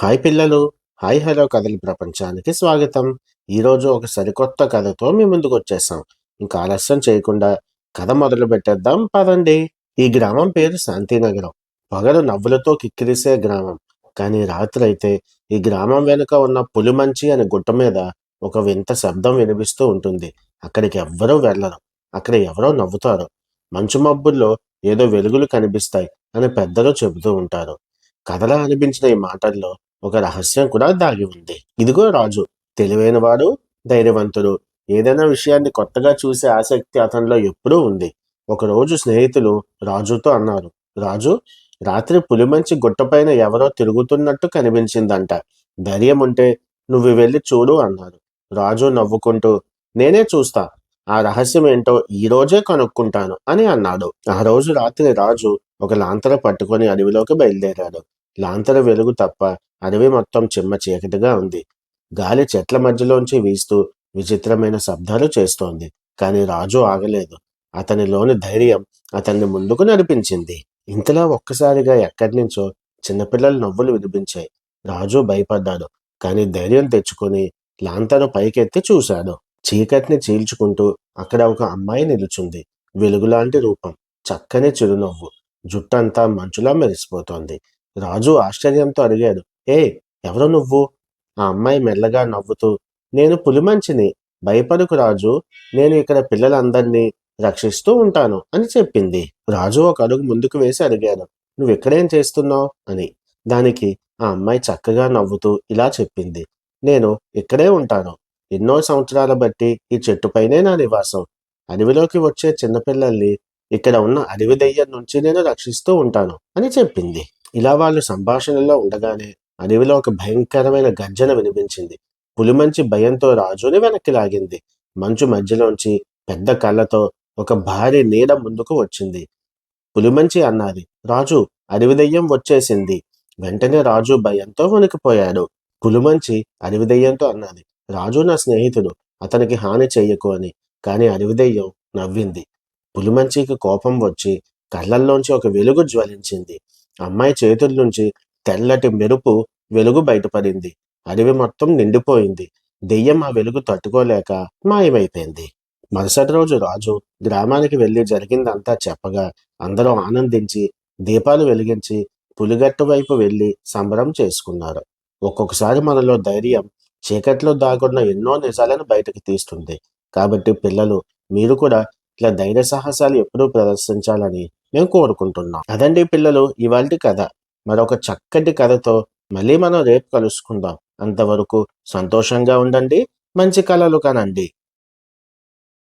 Hi పిల్లలు. Hi hello కథల ప్రపంచానికి స్వాగతం. ఈరోజు ఒక సరికొత్త కథతో మీ ముందుకు వచ్చేసాం. ఇంకా ఆలస్యం చేయకుండా కథ మొదలు పెట్టేద్దాం పదండి. ఈ గ్రామం పేరు శాంతినగరం. పగలు నవ్వులతో కిక్కిరిసే గ్రామం. కానీ రాత్రి అయితే ఈ గ్రామం వెనుక ఉన్న పులిమంచి అనే గుట్ట మీద ఒక వింత శబ్దం వినిపిస్తూ ఉంటుంది. అక్కడికి ఎవ్వరూ వెళ్ళరు. అక్కడ ఎవరో నవ్వుతారు. మంచు మబ్బుల్లో ఏదో వెలుగులు కనిపిస్తాయి అని పెద్దలు చెబుతూ ఉంటారు. కథలా అనిపించిన ఈ మాటల్లో ఒక రహస్యం కూడా దాగి ఉంది. ఇదిగో రాజు, తెలివైనవాడు, ధైర్యవంతుడు. ఏదైనా విషయాన్ని కొత్తగా చూసే ఆసక్తి అతనిలో ఎప్పుడూ ఉంది. ఒకరోజు స్నేహితులు రాజుతో అన్నారు, రాజు, రాత్రి పులిమంచి గుట్టపైన ఎవరో తిరుగుతున్నట్టు కనిపించిందంట. ధైర్యం ఉంటే నువ్వు వెళ్ళి చూడు అన్నారు. రాజు నవ్వుకుంటూ, నేనే చూస్తా, ఆ రహస్యం ఏంటో ఈ రోజే కనుక్కుంటాను అని అన్నాడు. ఆ రోజు రాత్రి రాజు ఒక లాంతర పట్టుకొని అడవిలోకి బయలుదేరాడు. లాంతర వెలుగు తప్ప అడవి మొత్తం చిమ్మ చీకటిగా ఉంది. గాలి చెట్ల మధ్యలోంచి వీస్తూ విచిత్రమైన శబ్దాలు చేస్తోంది. కాని రాజు ఆగలేదు. అతనిలోని ధైర్యం అతన్ని ముందుకు నడిపించింది. ఇంతలో ఒక్కసారిగా ఎక్కడి నుంచో చిన్నపిల్లల నవ్వులు వినిపించాయి. రాజు భయపడ్డాడు. కాని ధైర్యం తెచ్చుకొని లాంతరు పైకెత్తి చూశాడు. చీకటిని చీల్చుకుంటూ అక్కడ ఒక అమ్మాయి నిలుచుంది. వెలుగులాంటి రూపం, చక్కని చిరునవ్వు, జుట్టంతా మంచులా మెరిసిపోతోంది. రాజు ఆశ్చర్యంతో అడిగాడు, ఏ, ఎవరు నువ్వు? ఆ అమ్మాయి మెల్లగా నవ్వుతూ, నేను పులిమంచిని, భయపడకు రాజు, నేను ఇక్కడ పిల్లలందరినీ రక్షిస్తూ ఉంటాను అని చెప్పింది. రాజు ఒక అడుగు ముందుకు వేసి అడిగాడు, నువ్వు ఇక్కడేం చేస్తున్నావు అని. దానికి ఆ అమ్మాయి చక్కగా నవ్వుతూ ఇలా చెప్పింది, నేను ఇక్కడే ఉంటాను. ఎన్నో సంవత్సరాల బట్టి ఈ చెట్టుపైనే నా నివాసం. అడవిలోకి వచ్చే చిన్నపిల్లల్ని ఇక్కడ ఉన్న అడవి దెయ్యం నుంచి నేను రక్షిస్తూ ఉంటాను అని చెప్పింది. ఇలా వాళ్ళు సంభాషణలో ఉండగానే అడవిలో ఒక భయంకరమైన గర్జన వినిపించింది. పులిమంచి భయంతో రాజుని వెనక్కి లాగింది. మంచు మధ్యలోంచి పెద్ద కళ్ళతో ఒక భారీ నీడ ముందుకు వచ్చింది. పులిమంచి అన్నది, రాజు, అడవి దెయ్యం వచ్చేసింది. వెంటనే రాజు భయంతో వణికిపోయాడు. పులిమంచి అడవి దెయ్యంతో అన్నది, రాజు నా స్నేహితుడు, అతనికి హాని చెయ్యకు అని. కాని అడవి దెయ్యం నవ్వింది. పులిమంచికి కోపం వచ్చి కళ్ళల్లోంచి ఒక వెలుగు జ్వలించింది. అమ్మాయి చేతుల నుంచి తెల్లటి మెరుపు వెలుగు బయటపడింది. అడవి మొత్తం నిండిపోయింది. దెయ్యం ఆ వెలుగు తట్టుకోలేక మాయమైపోయింది. మరుసటి రోజు రాజు గ్రామానికి వెళ్లి జరిగిందంతా చెప్పగా అందరూ ఆనందించి దీపాలు వెలిగించి పులిగట్టు వైపు వెళ్లి సంబరం చేసుకున్నారు. ఒక్కొక్కసారి మనలో ధైర్యం చీకట్లో దాగున్న ఎన్నో నిజాలను బయటకు తీస్తుంది. కాబట్టి పిల్లలు, మీరు కూడా ఇట్లా ధైర్య సాహసాలు ఎప్పుడూ ప్రదర్శించాలని మేము కోరుకుంటున్నాం. అదండి పిల్లలు, ఇవాల్టి కథ. మరొక చక్కటి కథతో మళ్ళీ మనం రేపు కలుసుకుందాం. అంతవరకు సంతోషంగా ఉండండి, మంచి కలలు కనండి.